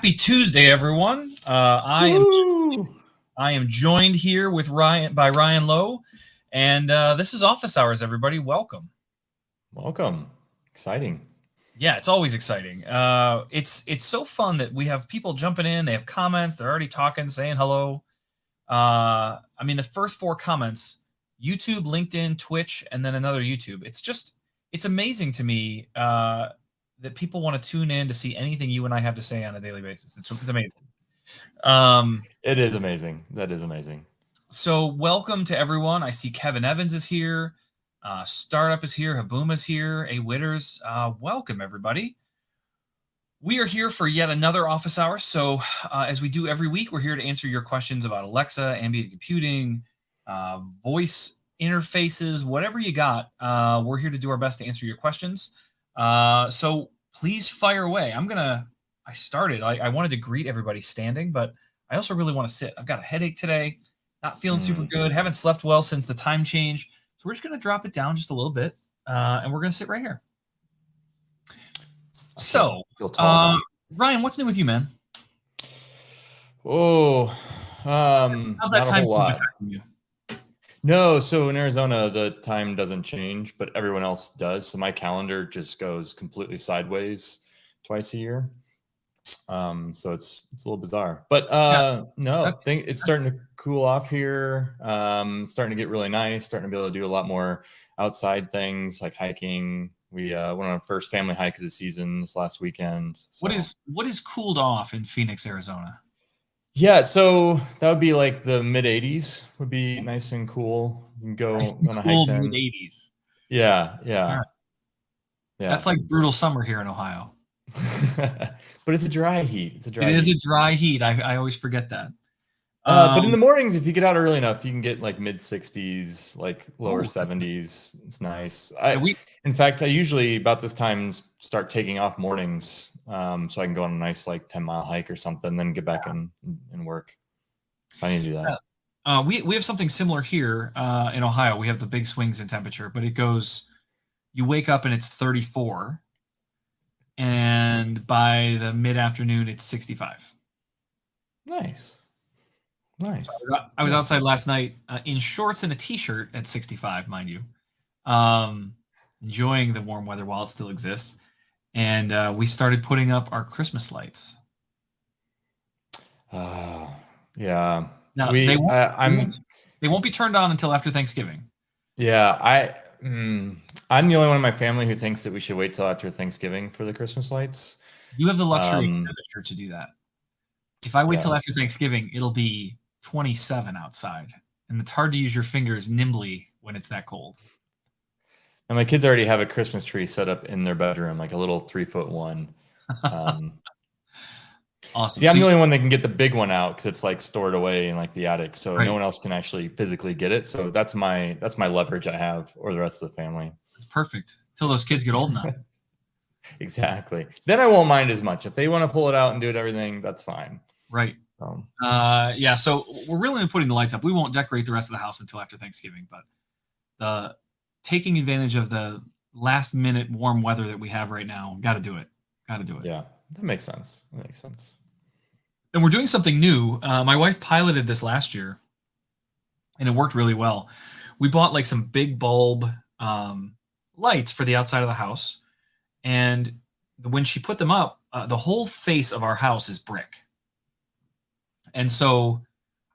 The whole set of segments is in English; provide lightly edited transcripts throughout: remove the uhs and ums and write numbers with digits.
Happy Tuesday, everyone. I am joined here with Ryan Lowe, and this is Office Hours. Everybody, welcome. Welcome. Exciting. Yeah, it's always exciting. It's so fun that we have people jumping in. They have comments. They're already talking, saying hello. I mean, the first 4 comments: YouTube, LinkedIn, Twitch, and then another YouTube. It's amazing to me that people want to tune in to see anything you and I have to say on a daily basis. It's amazing. It is amazing. That is amazing. So welcome to everyone. I see Kevin Evans is here. Startup is here. Haboom is here. A Witters. Welcome, everybody. We are here for yet another office hour. So as we do every week, we're here to answer your questions about Alexa, ambient computing, voice interfaces, whatever you got. We're here to do our best to answer your questions. So please fire away. I wanted to greet everybody standing, but I also really want to sit. I've got a headache today, not feeling super good, haven't slept well since the time change. So we're just going to drop it down just a little bit, and we're going to sit right here. So, Ryan, what's new with you, man? How's that time affecting you? No, so in Arizona, the time doesn't change, but everyone else does. So my calendar just goes completely sideways twice a year. So it's a little bizarre, but I think it's starting to cool off here. Starting to get really nice, starting to be able to do a lot more outside things like hiking. We went on our first family hike of the season this last weekend. So. What is cooled off in Phoenix, Arizona? Yeah, so that would be like the mid 80s would be nice and cool. You can go on a hike then. Mid 80s. Yeah. Right. Yeah. That's like brutal summer here in Ohio. But it's a dry heat. It is a dry heat. I always forget that. But in the mornings, if you get out early enough, you can get like mid 60s, like lower 70s. It's nice. In fact, I usually about this time start taking off mornings, so I can go on a nice like 10-mile hike or something, then get back and work. So I need to do that. We have something similar here in Ohio. We have the big swings in temperature, but it goes. You wake up and it's 34, and by the mid-afternoon, it's 65. Nice. I was outside last night in shorts and a t-shirt at 65, mind you, enjoying the warm weather while it still exists. And we started putting up our Christmas lights. Yeah. Now, they won't be turned on until after Thanksgiving. Yeah, I'm the only one in my family who thinks that we should wait till after Thanksgiving for the Christmas lights. You have the luxury of temperature to do that. If I wait till after Thanksgiving, it'll be 27 outside, and it's hard to use your fingers nimbly when it's that cold. And my kids already have a Christmas tree set up in their bedroom, like a little 3-foot one. Awesome. See, I'm the only one that can get the big one out because it's like stored away in like the attic, so no one else can actually physically get it. So that's my leverage I have, or the rest of the family. It's perfect until those kids get old enough. Exactly. Then I won't mind as much if they want to pull it out and do it everything. That's fine. Right. So we're really putting the lights up. We won't decorate the rest of the house until after Thanksgiving, but taking advantage of the last minute warm weather that we have right now, got to do it. Yeah, that makes sense. And we're doing something new. My wife piloted this last year, and it worked really well. We bought like some big bulb lights for the outside of the house, and when she put them up, the whole face of our house is brick. And so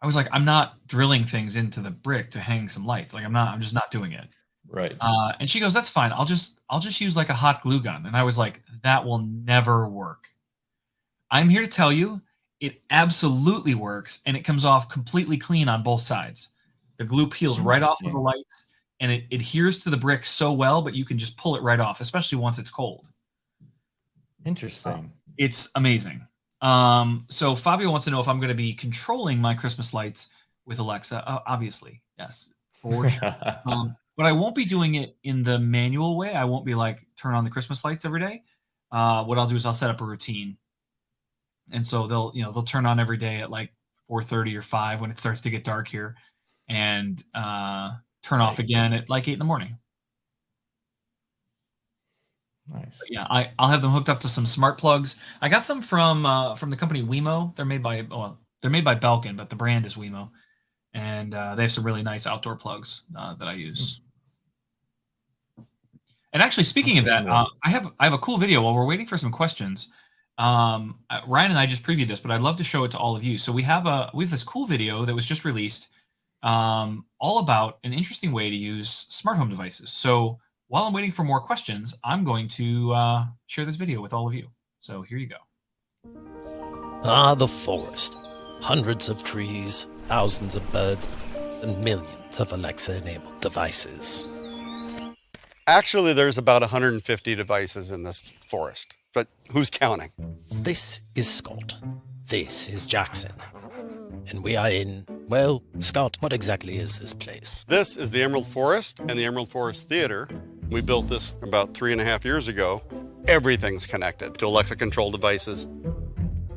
I was like, I'm not drilling things into the brick to hang some lights. Like I'm just not doing it. Right. And she goes, that's fine. I'll just use like a hot glue gun. And I was like, that will never work. I'm here to tell you it absolutely works, and it comes off completely clean on both sides. The glue peels right off of the lights, and it adheres to the brick so well, but you can just pull it right off, especially once it's cold. Interesting. It's amazing. So Fabio wants to know if I'm going to be controlling my Christmas lights with Alexa. Obviously, yes, for sure. But I won't be doing it in the manual way. I won't be like turn on the Christmas lights every day. What I'll do is I'll set up a routine, and so they'll turn on every day at like 4:30 or 5 when it starts to get dark here, and turn off again at like 8 in the morning. Nice. Yeah, I'll have them hooked up to some smart plugs. I got some from the company Wemo. They're made by Belkin, but the brand is Wemo, and they have some really nice outdoor plugs that I use. And actually, speaking of that, I have a cool video while we're waiting for some questions. Ryan and I just previewed this, but I'd love to show it to all of you. So we have this cool video that was just released, all about an interesting way to use smart home devices. So while I'm waiting for more questions, I'm going to share this video with all of you. So here you go. Ah, the forest. Hundreds of trees, thousands of birds, and millions of Alexa-enabled devices. Actually, there's about 150 devices in this forest, but who's counting? This is Scott. This is Jackson. And we are in, well, Scott, what exactly is this place? This is the Emerald Forest and the Emerald Forest Theater. We built this about 3.5 years ago. Everything's connected to Alexa-controlled devices.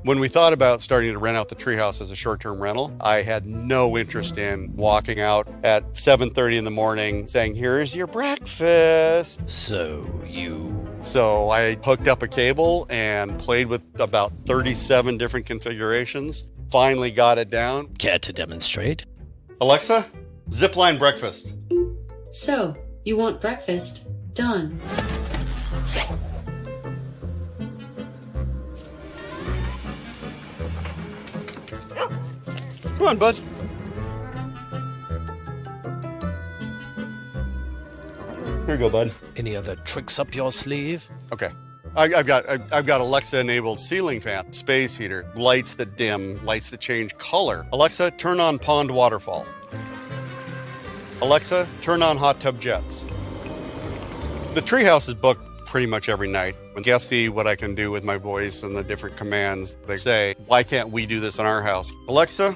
When we thought about starting to rent out the treehouse as a short-term rental, I had no interest in walking out at 7:30 in the morning saying, "Here's your breakfast." So I hooked up a cable and played with about 37 different configurations. Finally got it down. Care to demonstrate? Alexa, zipline breakfast. So, you want breakfast? Done. Come on, bud. Here you go, bud. Any other tricks up your sleeve? Okay. I've got Alexa-enabled ceiling fan, space heater, lights that dim, lights that change color. Alexa, turn on pond waterfall. Alexa, turn on hot tub jets. The treehouse is booked pretty much every night. When guests see what I can do with my voice and the different commands, they say, "Why can't we do this in our house?" Alexa,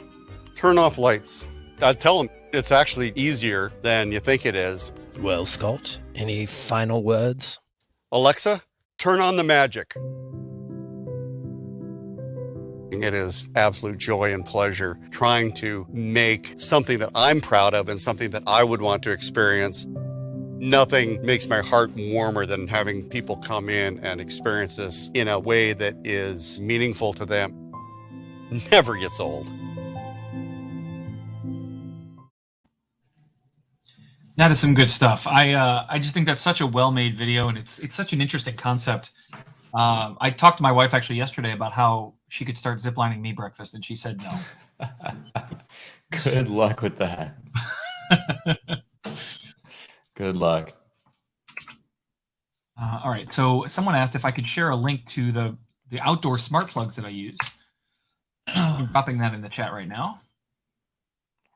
turn off lights. I tell them it's actually easier than you think it is. Well, Scott, any final words? Alexa, turn on the magic. It is absolute joy and pleasure trying to make something that I'm proud of and something that I would want to experience. Nothing makes my heart warmer than having people come in and experience this in a way that is meaningful to them. Never gets old. That is some good stuff. I just think that's such a well-made video, and it's such an interesting concept. I talked to my wife actually yesterday about how she could start ziplining me breakfast, and she said no. Good luck with that. Good luck. All right. So someone asked if I could share a link to the outdoor smart plugs that I use. I'm dropping that in the chat right now.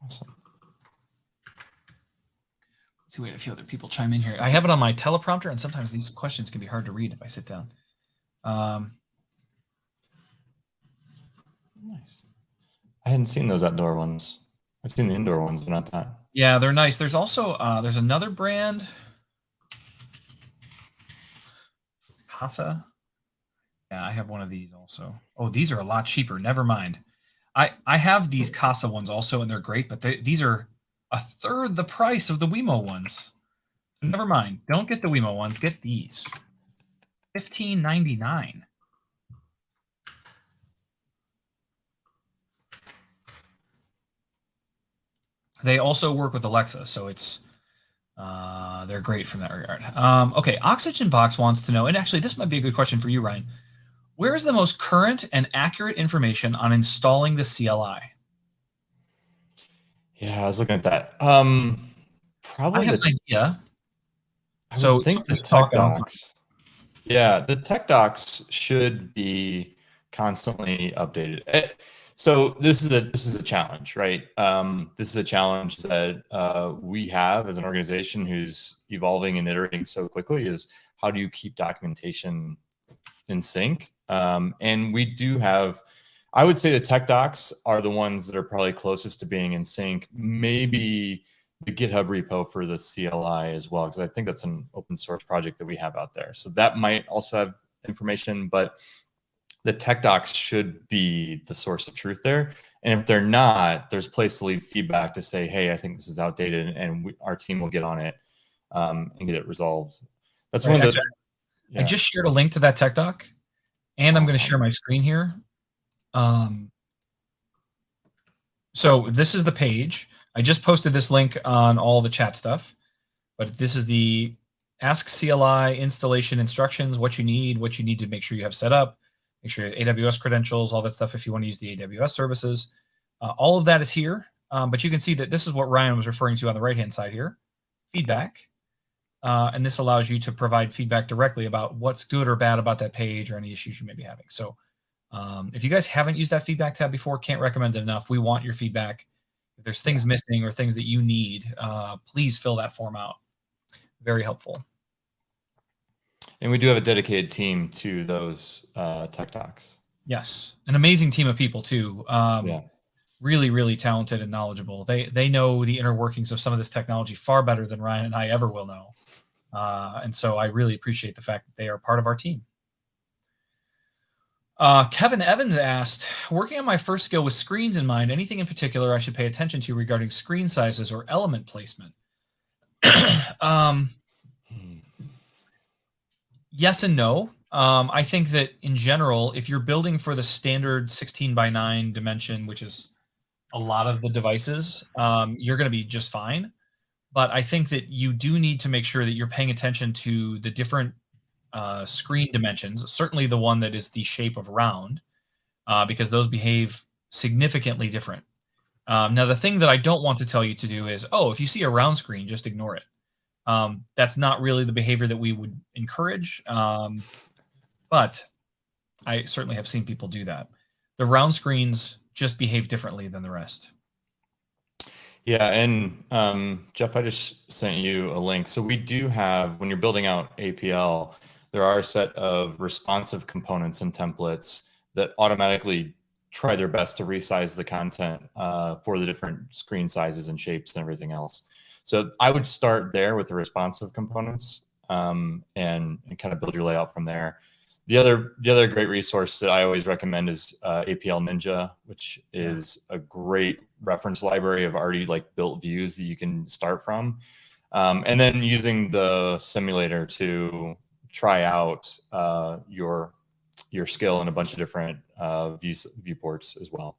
Awesome. Let's see, wait, a few other people chime in here. I have it on my teleprompter, and sometimes these questions can be hard to read if I sit down. Nice. I hadn't seen those outdoor ones. I've seen the indoor ones, but not that. Yeah, they're nice. There's also there's another brand, Casa. Yeah, I have one of these also. Oh, these are a lot cheaper. Never mind. I have these Casa ones also, and they're great, but these are a third the price of the Wemo ones. Never mind. Don't get the Wemo ones. Get these. $15.99. They also work with Alexa, so it's they're great from that regard. Okay, Oxygen Box wants to know, and actually this might be a good question for you, Ryan. Where is the most current and accurate information on installing the CLI? Yeah, I was looking at that. Probably I have an idea. I would think the tech docs. Yeah, the tech docs should be constantly updated. So this is a challenge, right? This is a challenge that we have as an organization who's evolving and iterating so quickly. Is how do you keep documentation in sync? And we do have. I would say the tech docs are the ones that are probably closest to being in sync. Maybe the GitHub repo for the CLI as well, because I think that's an open source project that we have out there. So that might also have information, but the tech docs should be the source of truth there. And if they're not, there's a place to leave feedback to say, hey, I think this is outdated, and our team will get on it and get it resolved. That's one of the. I just shared a link to that tech doc, and I'm going to share my screen here. So this is the page. I just posted this link on all the chat stuff, but this is the Ask CLI installation instructions, what you need to make sure you have set up, make sure you have AWS credentials, all that stuff if you want to use the AWS services. All of that is here, but you can see that this is what Ryan was referring to on the right-hand side here, feedback. And this allows you to provide feedback directly about what's good or bad about that page or any issues you may be having. So if you guys haven't used that feedback tab before, can't recommend it enough. We want your feedback. If there's things missing or things that you need, please fill that form out. Very helpful. And we do have a dedicated team to those tech docs. Yes, an amazing team of people too. Really, really talented and knowledgeable. They know the inner workings of some of this technology far better than Ryan and I ever will know. And so I really appreciate the fact that they are part of our team. Kevin Evans asked, working on my first skill with screens in mind, anything in particular I should pay attention to regarding screen sizes or element placement? Yes and no. I think that in general, if you're building for the standard 16:9 dimension, which is a lot of the devices, you're going to be just fine. But I think that you do need to make sure that you're paying attention to the different screen dimensions, certainly the one that is the shape of round, because those behave significantly different. Now, the thing that I don't want to tell you to do is, if you see a round screen, just ignore it. That's not really the behavior that we would encourage, but I certainly have seen people do that. The round screens just behave differently than the rest. Yeah, and Jeff, I just sent you a link. So we do have, when you're building out APL, there are a set of responsive components and templates that automatically try their best to resize the content for the different screen sizes and shapes and everything else. So I would start there with the responsive components and kind of build your layout from there. The other great resource that I always recommend is APL Ninja, which is a great reference library of already built views that you can start from. And then using the simulator to try out your skill in a bunch of different viewports as well.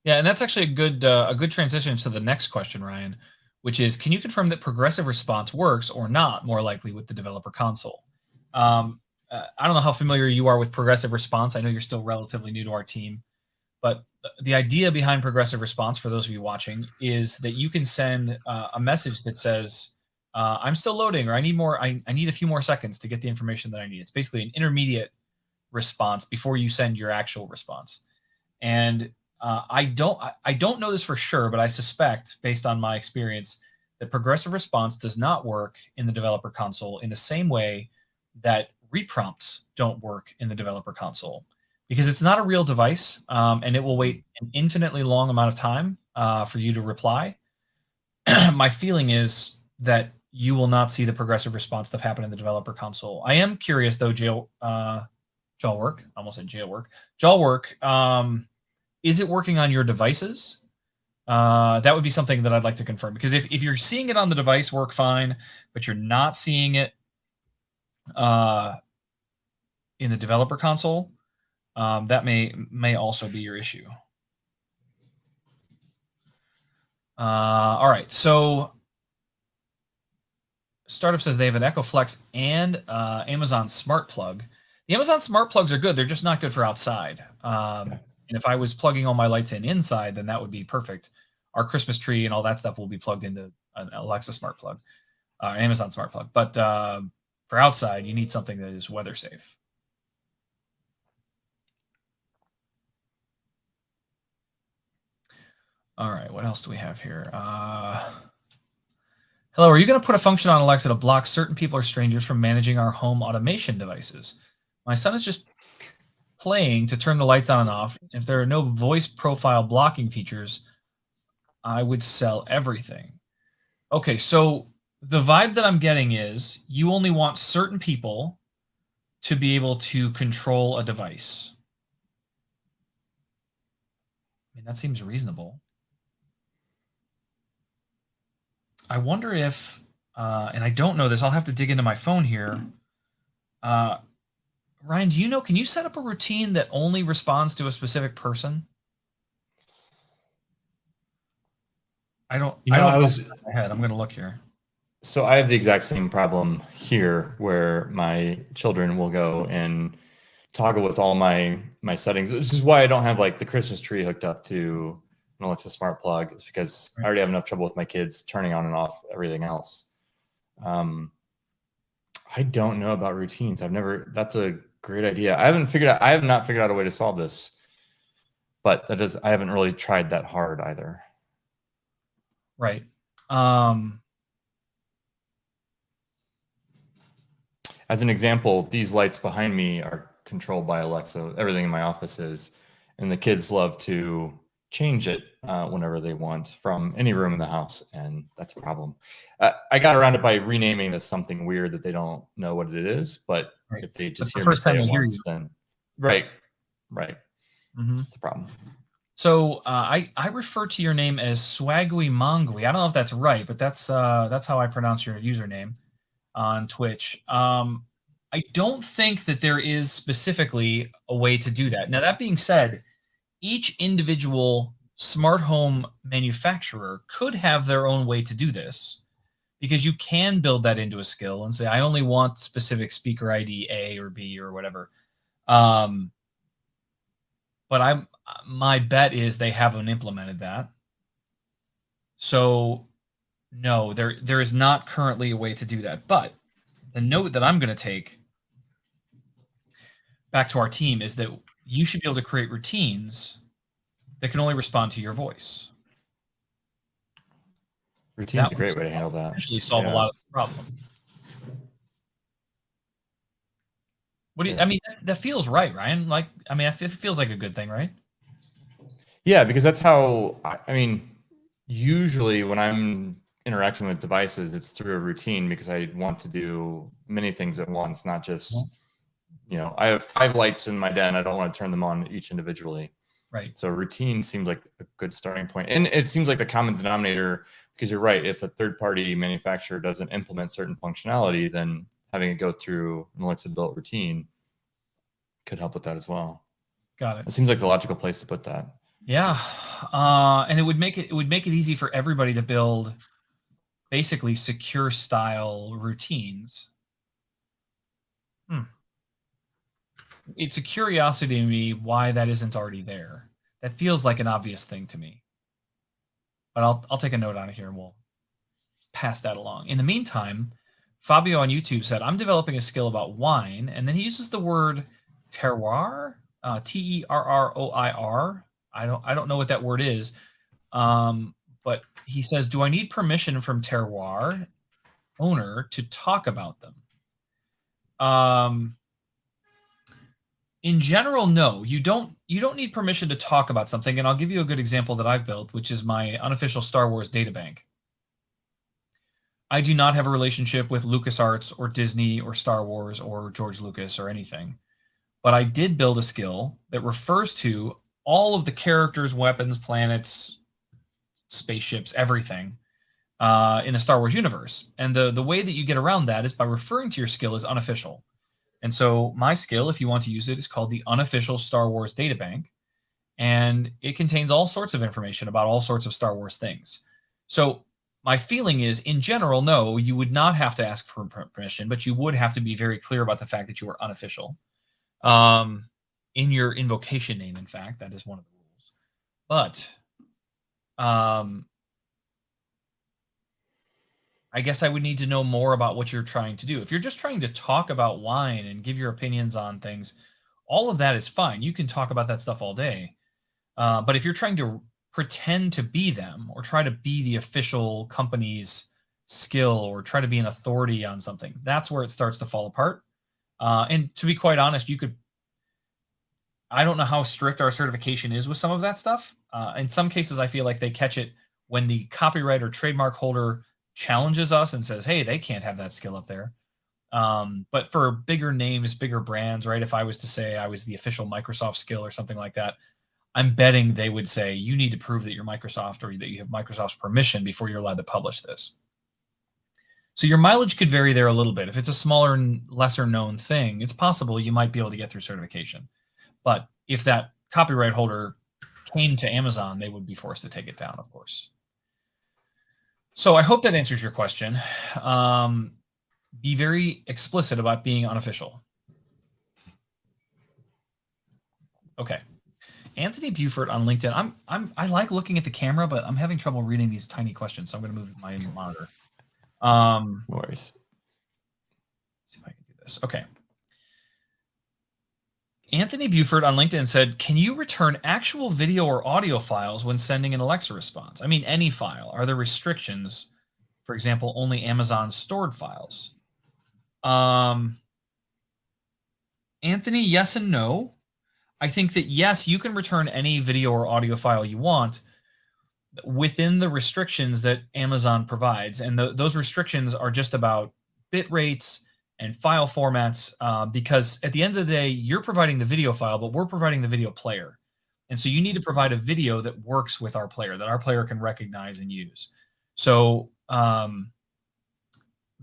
Yeah, and that's actually a good transition to the next question, Ryan, which is, can you confirm that progressive response works or not more likely with the developer console? I don't know how familiar you are with progressive response. I know you're still relatively new to our team, but the idea behind progressive response, for those of you watching, is that you can send a message that says, I'm still loading, or I need a few more seconds to get the information that I need. It's basically an intermediate response before you send your actual response. And I don't know this for sure, but I suspect, based on my experience, that progressive response does not work in the developer console in the same way that reprompts don't work in the developer console, because it's not a real device, and it will wait an infinitely long amount of time for you to reply. My feeling is that you will not see the progressive response stuff happen in the developer console. I am curious though, Jawwork, almost said Jailwork. Jawwork, is it working on your devices? That would be something that I'd like to confirm, because if you're seeing it on the device, work fine, but you're not seeing it in the developer console, that may also be your issue. All right, so Startup says they have an Echo Flex and Amazon Smart Plug. The Amazon Smart Plugs are good. They're just not good for outside. And if I was plugging all my lights in inside, then that would be perfect. Our Christmas tree and all that stuff will be plugged into an Alexa Smart Plug, Amazon Smart Plug. But for outside, you need something that is weather safe. All right, what else do we have here? Hello, are you going to put a function on Alexa to block certain people or strangers from managing our home automation devices? My son is just playing to turn the lights on and off. If there are no voice profile blocking features, I would sell everything. Okay, so the vibe that I'm getting is you only want certain people to be able to control a device. I mean, that seems reasonable. I wonder if, and I don't know this, I'll have to dig into my phone here. Ryan, do you know, can you set up a routine that only responds to a specific person? I don't know off the top of my head. I'm going to look here. So I have the exact same problem here where my children will go and toggle with all my settings. This is why I don't have like the Christmas tree hooked up to an Alexa smart plug. It's because I already have enough trouble with my kids turning on and off everything else. I don't know about routines. That's a great idea. I have not figured out a way to solve this, but I haven't really tried that hard either. Right. As an example, these lights behind me are controlled by Alexa. Everything in my office is, and the kids love to change it whenever they want from any room in the house, and that's a problem. I got around it by renaming this something weird that they don't know what it is, but if they just hear me say it once, then right. It's a problem. So I refer to your name as Swagui Mongui. I don't know if that's right, but that's how I pronounce your username on Twitch. I don't think that there is specifically a way to do that. Now, that being said, each individual smart home manufacturer could have their own way to do this, because you can build that into a skill and say, I only want specific speaker ID A or B or whatever. But my bet is they haven't implemented that. So no, there is not currently a way to do that. But the note that I'm going to take back to our team is that you should be able to create routines that can only respond to your voice. Routine's a great way to handle that. Actually solve a lot of the problem. What do you, I mean, that feels right, Ryan. Like, I mean, it feels like a good thing, right? Yeah, because that's how, I mean, usually when I'm interacting with devices, it's through a routine, because I want to do many things at once, not just, I have 5 lights in my den. I don't want to turn them on each individually. Right. So routine seems like a good starting point. And it seems like the common denominator, because you're right, if a third-party manufacturer doesn't implement certain functionality, then having it go through an Alexa built routine could help with that as well. Got it. It seems like the logical place to put that. Yeah. And it would make it easy for everybody to build basically secure style routines. It's a curiosity to me why that isn't already there. That feels like an obvious thing to me. But I'll take a note on it here and we'll pass that along. In the meantime, Fabio on YouTube said, I'm developing a skill about wine, and then he uses the word terroir, Terroir. I don't know what that word is. But he says, do I need permission from terroir owner to talk about them? In general, no, you don't need permission to talk about something. And I'll give you a good example that I've built, which is my unofficial Star Wars databank. I do not have a relationship with LucasArts or Disney or Star Wars or George Lucas or anything. But I did build a skill that refers to all of the characters, weapons, planets, spaceships, everything in the Star Wars universe. And the way that you get around that is by referring to your skill as unofficial. And so my skill, if you want to use it, is called the Unofficial Star Wars Databank. And it contains all sorts of information about all sorts of Star Wars things. So my feeling is, in general, no, you would not have to ask for permission, but you would have to be very clear about the fact that you are unofficial. In your invocation name, in fact, that is one of the rules. But I guess I would need to know more about what you're trying to do. If you're just trying to talk about wine and give your opinions on things, all of that is fine. You can talk about that stuff all day. But if you're trying to pretend to be them or try to be the official company's skill or try to be an authority on something, that's where it starts to fall apart. And to be quite honest, I don't know how strict our certification is with some of that stuff. In some cases, I feel like they catch it when the copyright or trademark holder challenges us and says, hey, they can't have that skill up there. But for bigger names, bigger brands, right? If I was to say I was the official Microsoft skill or something like that, I'm betting they would say, you need to prove that you're Microsoft or that you have Microsoft's permission before you're allowed to publish this. So your mileage could vary there a little bit. If it's a smaller and lesser known thing, it's possible you might be able to get through certification. But if that copyright holder came to Amazon, they would be forced to take it down, of course. So I hope that answers your question. Be very explicit about being unofficial. Okay. Anthony Buford on LinkedIn. I like looking at the camera, but I'm having trouble reading these tiny questions, so I'm going to move my monitor. No worries. See if I can do this. Okay. Anthony Buford on LinkedIn said, can you return actual video or audio files when sending an Alexa response? I mean, any file. Are there restrictions? For example, only Amazon stored files. Anthony, yes and no. I think that, yes, you can return any video or audio file you want within the restrictions that Amazon provides. And those restrictions are just about bit rates and file formats, because at the end of the day, you're providing the video file, but we're providing the video player. And so you need to provide a video that works with our player, that our player can recognize and use. So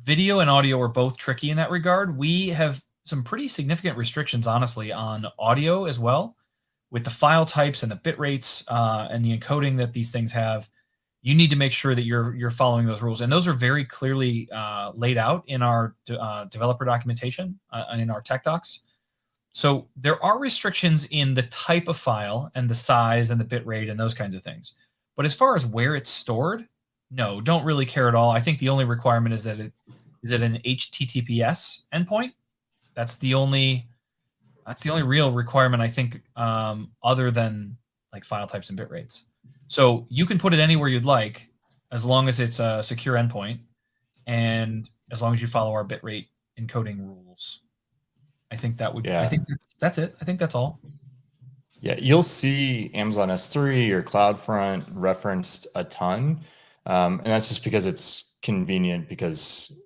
video and audio are both tricky in that regard. We have some pretty significant restrictions, honestly, on audio as well, with the file types and the bit rates and the encoding that these things have. You need to make sure that you're following those rules, and those are very clearly laid out in our developer documentation and in our tech docs. So there are restrictions in the type of file and the size and the bit rate and those kinds of things. But as far as where it's stored, no, don't really care at all. I think the only requirement is that it is it an HTTPS endpoint. That's the only real requirement, I think, other than like file types and bit rates. So you can put it anywhere you'd like, as long as it's a secure endpoint, and as long as you follow our bitrate encoding rules. I think that would. Yeah. I think that's it. I think that's all. Yeah, you'll see Amazon S3 or CloudFront referenced a ton, and that's just because it's convenient, because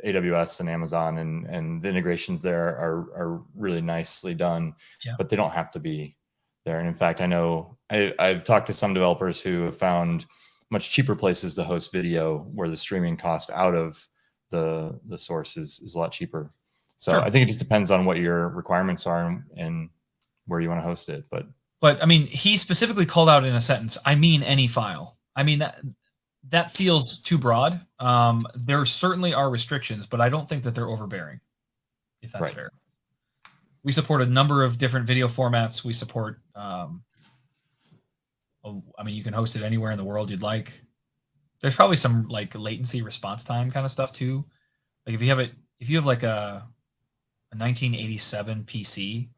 AWS and Amazon and the integrations there are really nicely done, but they don't have to be there. And in fact, I know I've talked to some developers who have found much cheaper places to host video where the streaming cost out of the source is a lot cheaper. So sure. I think it just depends on what your requirements are and where you want to host it. But I mean, he specifically called out in a sentence, I mean any file. I mean, that feels too broad. There certainly are restrictions, but I don't think that they're overbearing, if that's fair. We support a number of different video formats. We support, I mean, you can host it anywhere in the world you'd like. There's probably some like latency response time kind of stuff too. Like if you have like a 1987 PC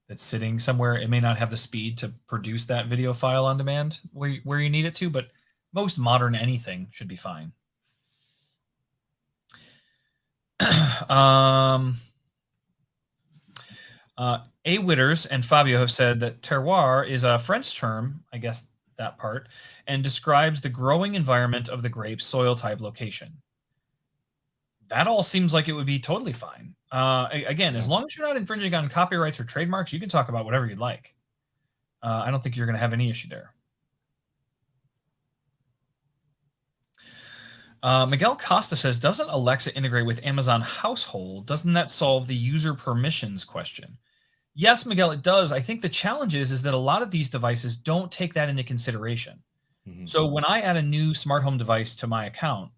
that's sitting somewhere, it may not have the speed to produce that video file on demand where you need it to, but most modern anything should be fine. A. Witters and Fabio have said that terroir is a French term, I guess that part, and describes the growing environment of the grape's soil type location. That all seems like it would be totally fine. Again, as long as you're not infringing on copyrights or trademarks, you can talk about whatever you'd like. I don't think you're going to have any issue there. Miguel Costa says, doesn't Alexa integrate with Amazon Household? Doesn't that solve the user permissions question? Yes, Miguel, it does. I think the challenge is that a lot of these devices don't take that into consideration. Mm-hmm. So when I add a new smart home device to my account,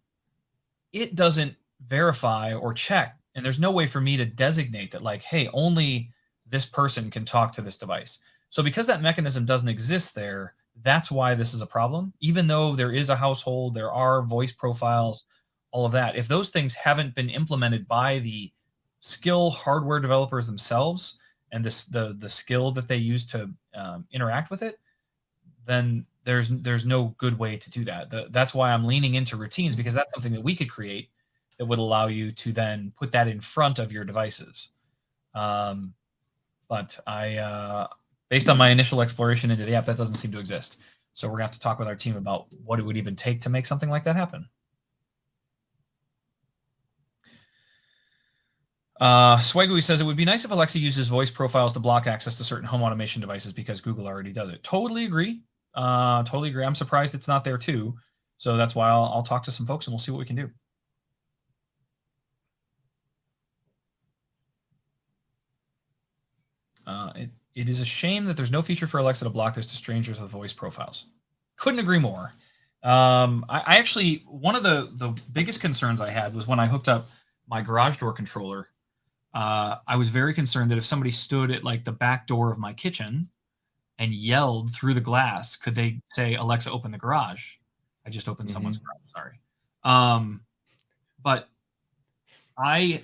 it doesn't verify or check. And there's no way for me to designate that, like, hey, only this person can talk to this device. So because that mechanism doesn't exist there, that's why this is a problem. Even though there is a household, there are voice profiles, all of that. If those things haven't been implemented by the skill hardware developers themselves and the skill that they use to interact with it, then there's no good way to do that. That's why I'm leaning into routines, because that's something that we could create that would allow you to then put that in front of your devices. But based on my initial exploration into the app, that doesn't seem to exist. So we're gonna have to talk with our team about what it would even take to make something like that happen. Swagui says, it would be nice if Alexa uses voice profiles to block access to certain home automation devices because Google already does it. Totally agree. Totally agree. I'm surprised it's not there too. So that's why I'll talk to some folks and we'll see what we can do. It is a shame that there's no feature for Alexa to block this to strangers with voice profiles. Couldn't agree more. I actually, one of the biggest concerns I had was when I hooked up my garage door controller. I was very concerned that if somebody stood at like the back door of my kitchen and yelled through the glass, could they say, Alexa, open the garage? I just opened someone's garage, sorry. But I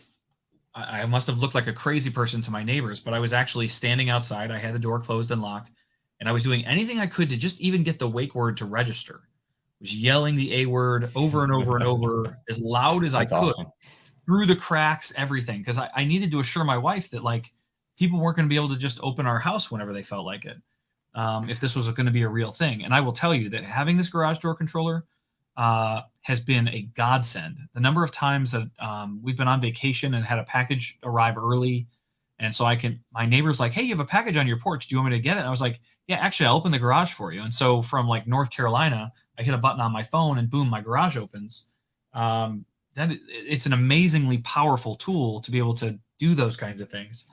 must have looked like a crazy person to my neighbors, but I was actually standing outside. I had the door closed and locked, and I was doing anything I could to just even get the wake word to register. I was yelling the A word over and over and over as loud as That's I could. awesome. Through the cracks, everything, because I needed to assure my wife that like people weren't going to be able to just open our house whenever they felt like it, if this was going to be a real thing. And I will tell you that having this garage door controller has been a godsend. The number of times that we've been on vacation and had a package arrive early, and so my neighbor's like, hey, you have a package on your porch. Do you want me to get it? And I was like, yeah, actually, I'll open the garage for you. And so from like North Carolina, I hit a button on my phone and boom, my garage opens. It's an amazingly powerful tool to be able to do those kinds of things.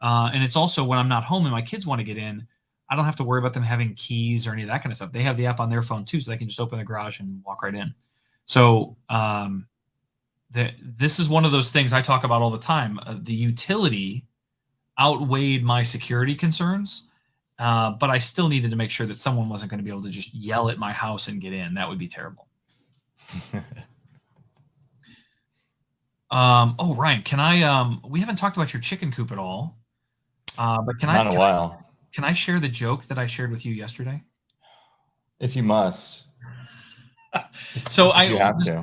And it's also when I'm not home and my kids want to get in, I don't have to worry about them having keys or any of that kind of stuff. They have the app on their phone too, so they can just open the garage and walk right in. So this is one of those things I talk about all the time. The utility outweighed my security concerns, but I still needed to make sure that someone wasn't going to be able to just yell at my house and get in. That would be terrible. Oh, Ryan, can I, we haven't talked about your chicken coop at all, but Not in a while. Can I share the joke that I shared with you yesterday? If you must. So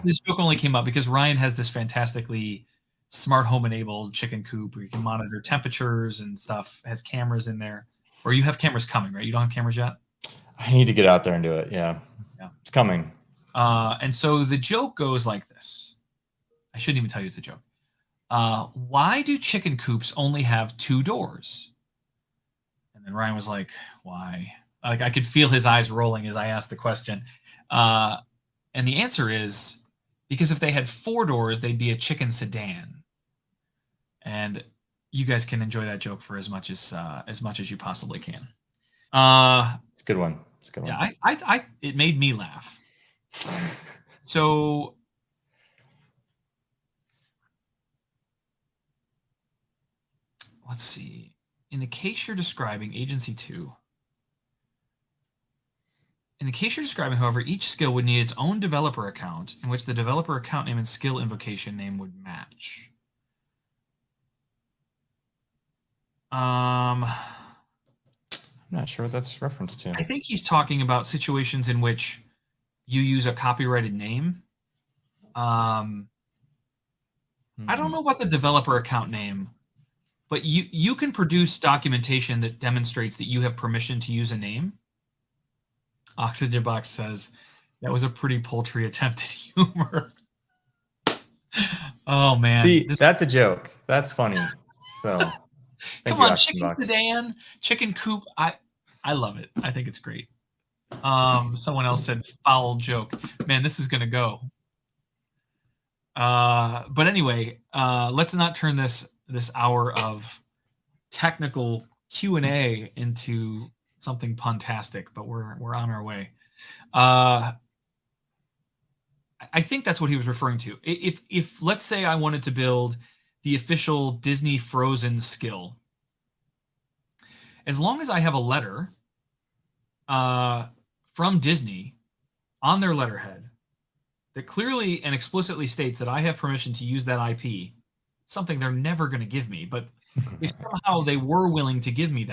this joke only came up because Ryan has this fantastically smart home enabled chicken coop where you can monitor temperatures and stuff, has cameras in there, or you have cameras coming, right? You don't have cameras yet? I need to get out there and do it. Yeah. It's coming. And so the joke goes like this. I shouldn't even tell you it's a joke. Why do chicken coops only have 2 doors? And then Ryan was like, why? Like I could feel his eyes rolling as I asked the question. And the answer is because if they had 4 doors, they'd be a chicken sedan. And you guys can enjoy that joke for as much as you possibly can. It's a good one. It's a good one. Yeah, it made me laugh. So let's see. In the case you're describing, Agency 2. In the case you're describing, however, each skill would need its own developer account in which the developer account name and skill invocation name would match. I'm not sure what that's referenced to. I think he's talking about situations in which you use a copyrighted name. I don't know about the developer account name, but you can produce documentation that demonstrates that you have permission to use a name. Oxygen Box says that was a pretty paltry attempt at humor. Oh man! See, that's a joke. That's funny. So, come on, chicken sedan, chicken coop. I love it. I think it's great. Someone else said foul joke. Man, this is gonna go. But anyway, let's not turn this hour of technical Q&A into something puntastic, but we're on our way. I think that's what he was referring to. If let's say I wanted to build the official Disney Frozen skill, as long as I have a letter from Disney on their letterhead that clearly and explicitly states that I have permission to use that IP, something they're never going to give me, but if somehow they were willing to give me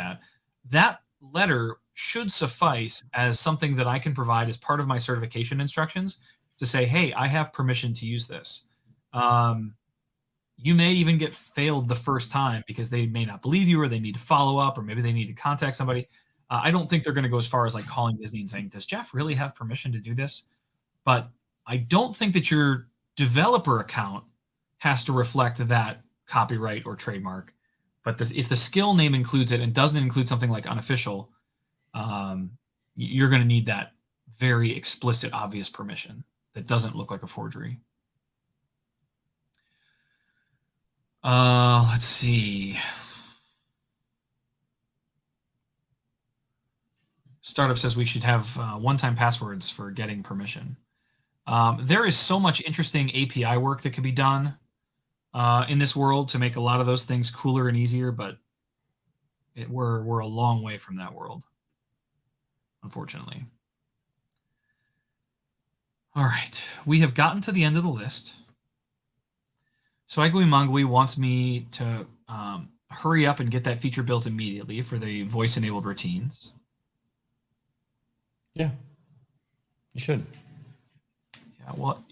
that letter should suffice as something that I can provide as part of my certification instructions to say, hey, I have permission to use this. You may even get failed the first time because they may not believe you, or they need to follow up, or maybe they need to contact somebody. I don't think they're going to go as far as like calling Disney and saying, does Jeff really have permission to do this? But I don't think that your developer account has to reflect that copyright or trademark. But if the skill name includes it and doesn't include something like unofficial, you're going to need that very explicit, obvious permission that doesn't look like a forgery. Let's see. Startup says we should have one-time passwords for getting permission. There is so much interesting API work that can be done in this world to make a lot of those things cooler and easier, but we're a long way from that world, unfortunately. All right, we have gotten to the end of the list. So Agui Mangui wants me to hurry up and get that feature built immediately for the voice-enabled routines. Yeah, you should. Yeah, well,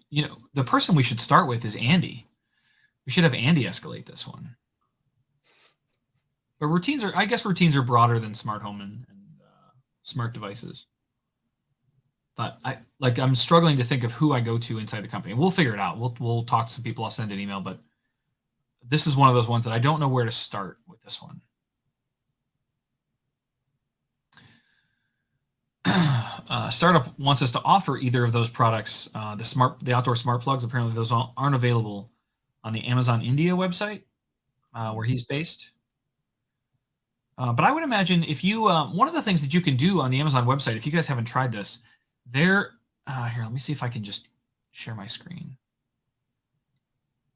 the person we should start with is Andy. We should have Andy escalate this one. But I guess routines are broader than smart home and smart devices. But I'm struggling to think of who I go to inside the company. We'll figure it out. We'll talk to some people. I'll send an email, but this is one of those ones that I don't know where to start with this one. Startup wants us to offer either of those products. The outdoor smart plugs, apparently those aren't available on the Amazon India website where he's based. But I would imagine if you, one of the things that you can do on the Amazon website, if you guys haven't tried this, here, let me see if I can just share my screen.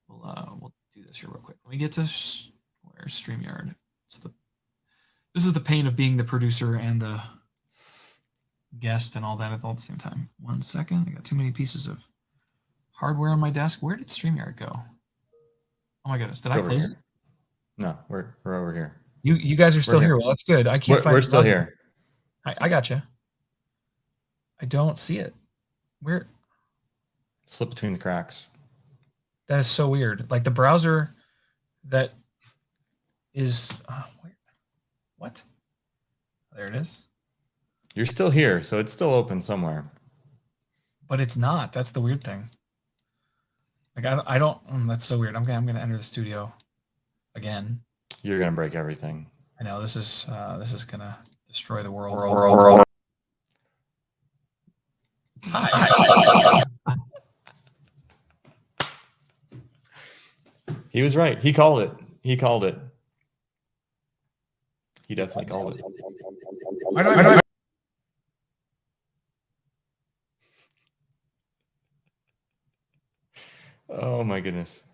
We'll do this here real quick. Let me get to where's StreamYard. This is the pain of being the producer and the guest and all that at the same time. 1 second. I got too many pieces of hardware on my desk. Where did StreamYard go? Oh my goodness. Did I close it? No, we're over here. You guys are still here. Well, that's good. I can't find it. We're still here. I got you. I don't see it. Where? Slip between the cracks. That is so weird. Like the browser that is what? There it is. You're still here, so it's still open somewhere. But it's not. That's the weird thing. Like I don't. That's so weird. I'm gonna enter the studio again. You're gonna break everything. I know this is gonna destroy the world. Hi. He was right. He called it. He definitely called it. Why do I Oh my goodness.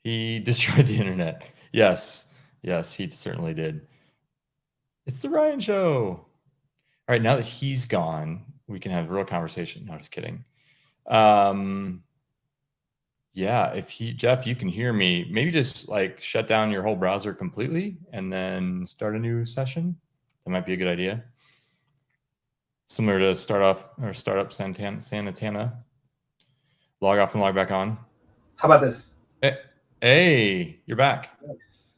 He destroyed the internet. Yes, he certainly did. It's the Ryan Show. All right, now that he's gone, we can have a real conversation. No, just kidding. Yeah, Jeff, you can hear me, maybe just like shut down your whole browser completely and then start a new session. That might be a good idea. Similar to Startup Sanatana. Log off and log back on. How about this? Hey, you're back. Nice.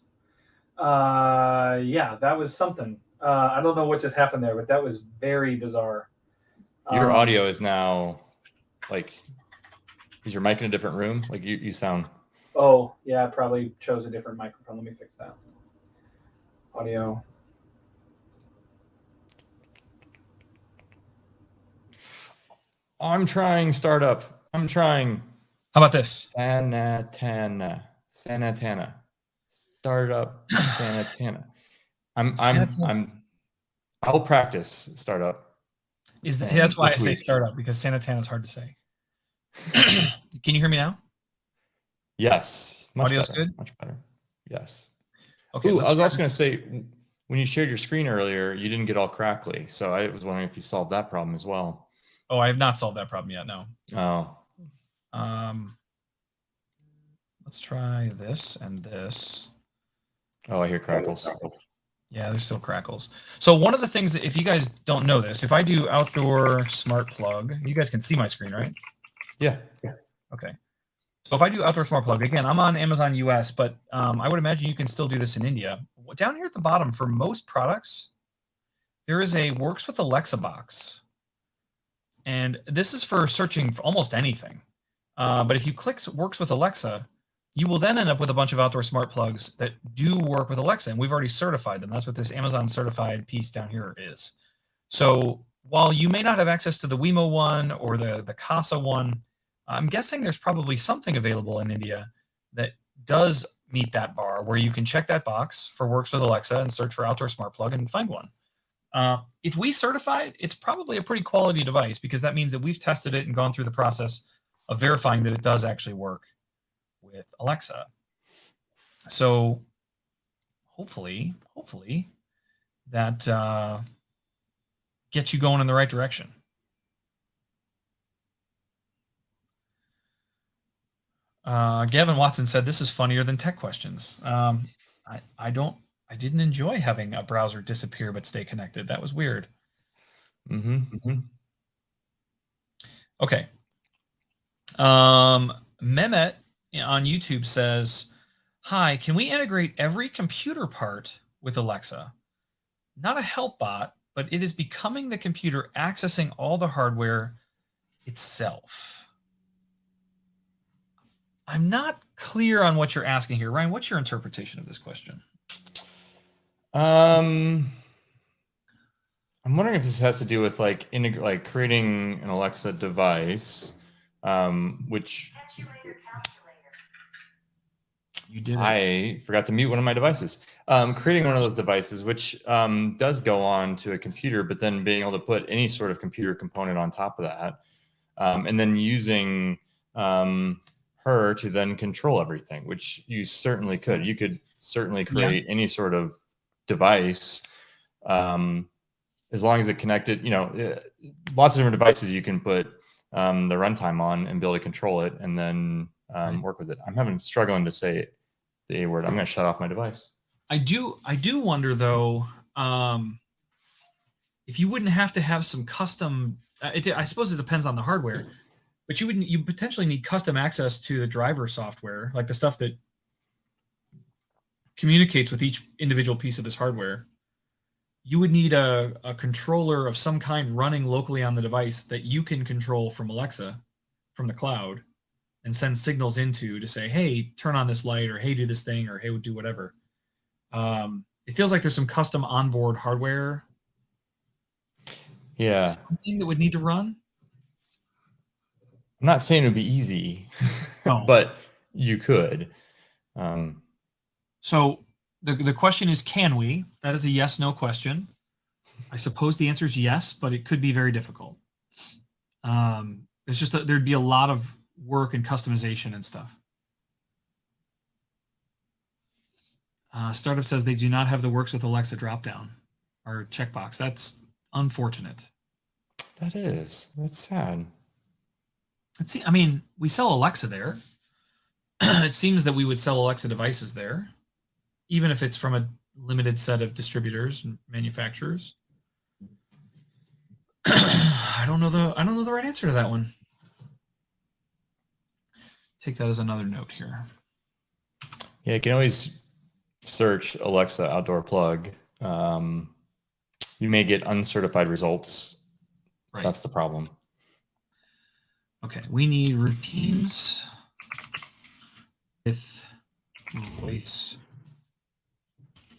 Yeah, that was something. I don't know what just happened there, but that was very bizarre. Your audio is now like, is your mic in a different room? Like you sound. Oh, yeah, I probably chose a different microphone. Let me fix that. Audio. I'm trying startup. I'm trying. How about this? Sanatana. Startup Sanatana. I'll practice startup. That's why I say startup, because Sanatana is hard to say. Can you hear me now? Yes. Audio's good? Much better. Yes. Okay. Ooh, I was also going to say, when you shared your screen earlier, you didn't get all crackly. So I was wondering if you solved that problem as well. Oh, I have not solved that problem yet. No. Oh. Let's try this and this. Oh, I hear crackles. Yeah, there's still crackles. So one of the things that, if you guys don't know this, if I do outdoor smart plug, you guys can see my screen, right? Yeah. Okay. So if I do outdoor smart plug, again, I'm on Amazon US, but I would imagine you can still do this in India. Down here at the bottom, for most products, there is a Works with Alexa box. And this is for searching for almost anything. But if you click Works with Alexa, you will then end up with a bunch of outdoor smart plugs that do work with Alexa, and we've already certified them. That's what this Amazon certified piece down here is. So while you may not have access to the Wemo one or the Casa one, I'm guessing there's probably something available in India that does meet that bar where you can check that box for Works with Alexa and search for outdoor smart plug and find one. If we certify it, it's probably a pretty quality device because that means that we've tested it and gone through the process of verifying that it does actually work with Alexa. So hopefully that gets you going in the right direction. Gavin Watson said, "This is funnier than tech questions." I didn't enjoy having a browser disappear but stay connected. That was weird. Okay. Mehmet on YouTube says, "Hi, can we integrate every computer part with Alexa? Not a help bot, but it is becoming the computer accessing all the hardware itself." I'm not clear on what you're asking here. Ryan, what's your interpretation of this question? I'm wondering if this has to do with like creating an Alexa device, which You did. I forgot to mute one of my devices. Creating one of those devices, which does go on to a computer, but then being able to put any sort of computer component on top of that, and then using her to then control everything, which you certainly could. You could certainly create any sort of device, as long as it connected. Lots of different devices you can put the runtime on and be able to control it, and then work with it. I'm struggling to say the A word. I'm going to shut off my device. I do wonder though, if you wouldn't have to have some custom. I suppose it depends on the hardware, but you potentially need custom access to the driver software, like the stuff that communicates with each individual piece of this hardware. You would need a controller of some kind running locally on the device that you can control from Alexa, from the cloud, and send signals into to say, hey, turn on this light, or hey, do this thing, or hey, do whatever. It feels like there's some custom onboard hardware. Yeah. Something that would need to run. I'm not saying it would be easy, No. but you could. So the question is, can we? That is a yes/no question. I suppose the answer is yes, but it could be very difficult. It's just there'd be a lot of work and customization and stuff. Startup says they do not have the Works with Alexa dropdown or checkbox. That's unfortunate. That's sad. I mean, we sell Alexa there. It seems that we would sell Alexa devices there, even if it's from a limited set of distributors and manufacturers. I don't know the right answer to that one. Take that as another note here. Yeah, you can always search Alexa outdoor plug. You may get uncertified results. Right. That's the problem. Okay, we need routines with voice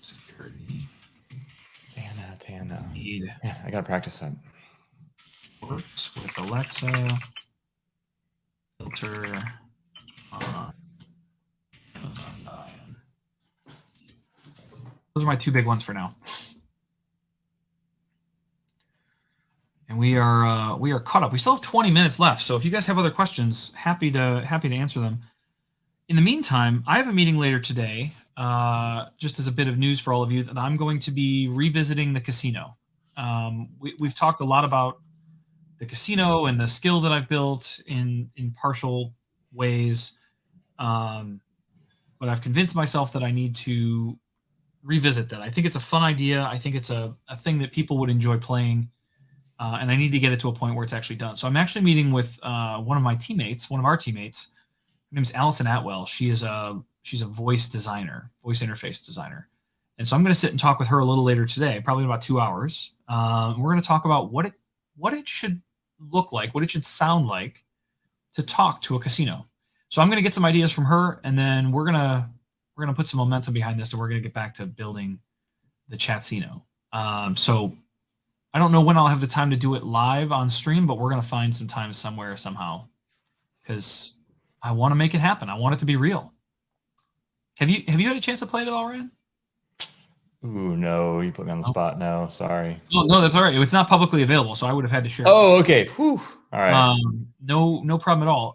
security. Tana. Need Man, I gotta practice that. Works with Alexa. Filter on. Those are my two big ones for now. And we are caught up. We still have 20 minutes left, so if you guys have other questions, happy to answer them. In the meantime, I have a meeting later today, just as a bit of news for all of you, that I'm going to be revisiting the casino. We've talked a lot about the casino and the skill that I've built in partial ways, but I've convinced myself that I need to revisit that. I think it's a fun idea. I think it's a thing that people would enjoy playing. And I need to get it to a point where it's actually done. So I'm actually meeting with one of our teammates. Her name's Allison Atwell. She's a voice designer, voice interface designer. And so I'm going to sit and talk with her a little later today, probably in about 2 hours. We're going to talk about what it should look like, what it should sound like to talk to a casino. So I'm going to get some ideas from her, and then we're going to put some momentum behind this, and we're going to get back to building the Chatsino. So I don't know when I'll have the time to do it live on stream, but we're going to find some time somewhere, somehow, because I want to make it happen. I want it to be real. Have you had a chance to play it at all, Ryan? Ooh, no, you put me on the spot. No, sorry. No, that's all right. It's not publicly available, so I would have had to share. Oh, okay. Whew. All right. No problem at all.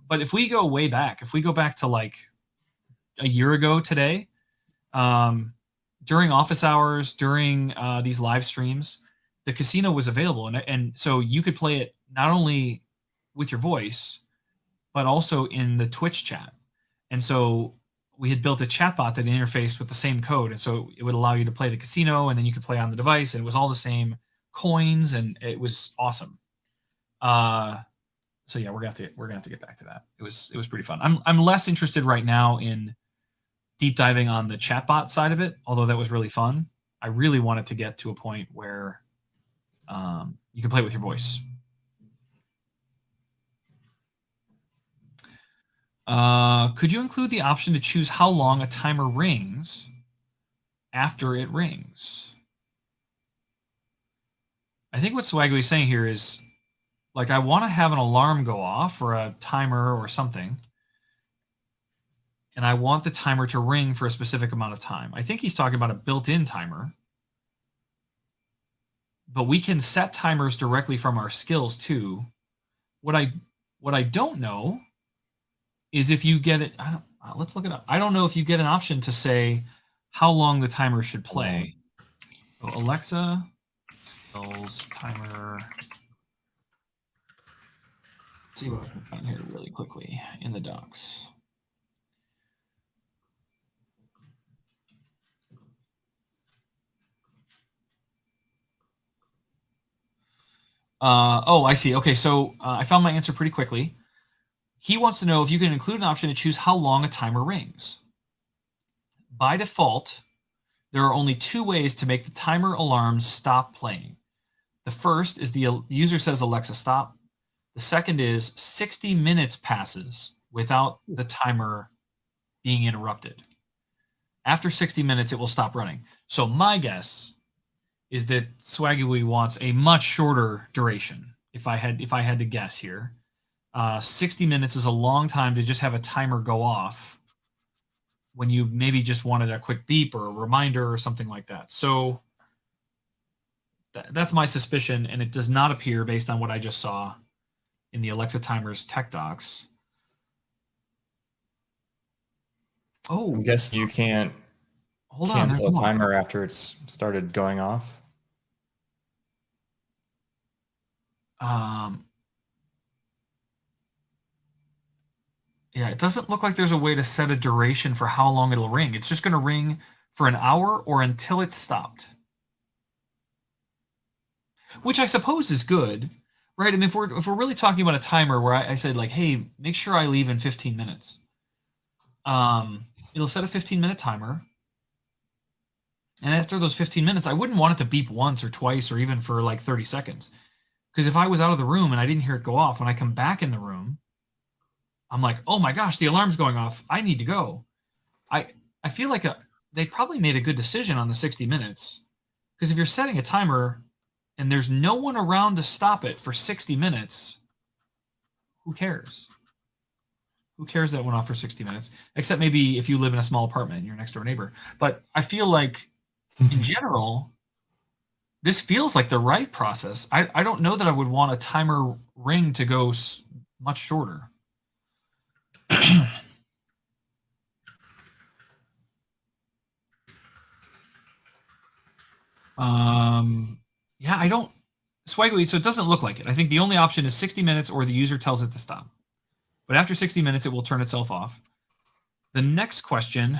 But if we go way back, if we go back to like a year ago today, during office hours, during these live streams, the casino was available, and so you could play it not only with your voice, but also in the Twitch chat. And so we had built a chatbot that interfaced with the same code, and so it would allow you to play the casino, and then you could play on the device, and it was all the same coins, and it was awesome. So yeah, we're gonna have to get back to that. It was pretty fun. I'm less interested right now in deep diving on the chatbot side of it, although that was really fun. I really wanted to get to a point where you can play with your voice. Could you include the option to choose how long a timer rings after it rings? I think what Swaggy is saying here is, like, I want to have an alarm go off or a timer or something, and I want the timer to ring for a specific amount of time. I think he's talking about a built-in timer, but we can set timers directly from our skills too. What I don't know is if you get it. Let's look it up. I don't know if you get an option to say how long the timer should play. So Alexa, skills timer. Let's see what I can find here really quickly in the docs. Oh, I see. Okay, so I found my answer pretty quickly. He wants to know if you can include an option to choose how long a timer rings. By default, there are only two ways to make the timer alarm stop playing. The first is the user says, Alexa, stop. The second is 60 minutes passes without the timer being interrupted. After 60 minutes, it will stop running. So my guess is that Swaggy wants a much shorter duration. If I had to guess here, 60 minutes is a long time to just have a timer go off when you maybe just wanted a quick beep or a reminder or something like that. So that's my suspicion, and it does not appear, based on what I just saw in the Alexa timers tech docs. Oh, I'm guessing you can't cancel a timer after it's started going off. Yeah, it doesn't look like there's a way to set a duration for how long it'll ring. It's just going to ring for an hour or until it's stopped, which I suppose is good, right? I mean, if we're really talking about a timer where I said, like, hey, make sure I leave in 15 minutes, it'll set a 15-minute timer. And after those 15 minutes, I wouldn't want it to beep once or twice or even for like 30 seconds. Because if I was out of the room and I didn't hear it go off, when I come back in the room, I'm like, oh my gosh, the alarm's going off. I need to go. I feel like they probably made a good decision on the 60 minutes. Because if you're setting a timer and there's no one around to stop it for 60 minutes, who cares? Who cares that it went off for 60 minutes? Except maybe if you live in a small apartment and your next door neighbor. But I feel like, in general, this feels like the right process. I don't know that I would want a timer ring to go much shorter. Yeah, I don't. Swaggy, so it doesn't look like it. I think the only option is 60 minutes or the user tells it to stop. But after 60 minutes, it will turn itself off. The next question,